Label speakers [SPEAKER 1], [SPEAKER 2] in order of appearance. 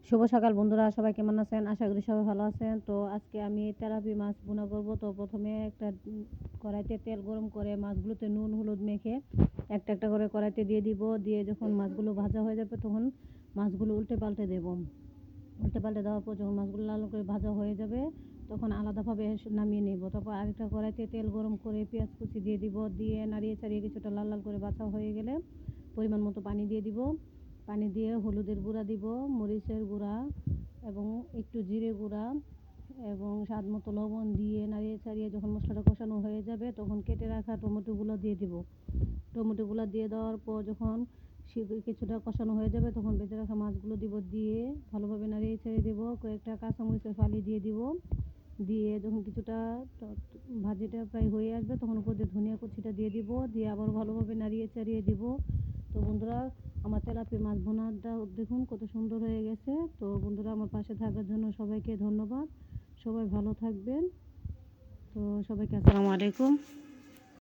[SPEAKER 1] শুভ সকাল বন্ধুরা, সবাই কেমন আছেন? আশা করি সবাই ভালো আছেন। তো আজকে আমি তেলাপি মাছ ভুনা করব। তো প্রথমে একটা কড়াইতে তেল গরম করে মাছগুলোতে নুন হলুদ মেখে একটা একটা করে কড়াইতে দিয়ে দিব। দিয়ে যখন মাছগুলো ভাজা হয়ে যাবে তখন মাছগুলো উল্টে পাল্টে দেব। উল্টে পাল্টে দেওয়ার পর যখন মাছগুলো লাল করে ভাজা হয়ে যাবে তখন আলাদাভাবে নামিয়ে নেব। তারপর আরেকটা কড়াইতে তেল গরম করে পেঁয়াজ কুচি দিয়ে দিব। দিয়ে নাড়িয়ে চাড়িয়ে কিছুটা লাল লাল করে ভাজা হয়ে গেলে পরিমাণ মতো পানি দিয়ে দিব। পানি দিয়ে হলুদের গুঁড়া দিব, মরিচের গুঁড়া এবং একটু জিরে গুঁড়া এবং স্বাদ মতো লবণ দিয়ে নাড়িয়ে ছাড়িয়ে যখন মশলাটা কষানো হয়ে যাবে তখন কেটে রাখা টমেটোগুলো দিয়ে দিব। টমেটোগুলো দিয়ে দেওয়ার পর যখন কিছুটা কষানো হয়ে যাবে তখন বেজে রাখা মাছগুলো দিব। দিয়ে ভালোভাবে নাড়িয়ে ছেড়ে দেবো। কয়েকটা কাঁচামরিচের ফালি দিয়ে দিব। দিয়ে যখন কিছুটা ভাজিটা প্রায় হয়ে আসবে তখন উপর দিয়ে ধনিয়া কুচিটা দিয়ে দিব। দিয়ে আবার ভালোভাবে নাড়িয়ে চাড়িয়ে দিব। তো বন্ধুরা, আমার তেলাপি মাছ ভুনাটা দেখুন কত সুন্দর হয়ে গেছে। তো বন্ধুরা, আমার পাশে থাকার জন্য সবাইকে ধন্যবাদ। সবাই ভালো থাকবেন। তো সবাইকে আসসালামু আলাইকুম।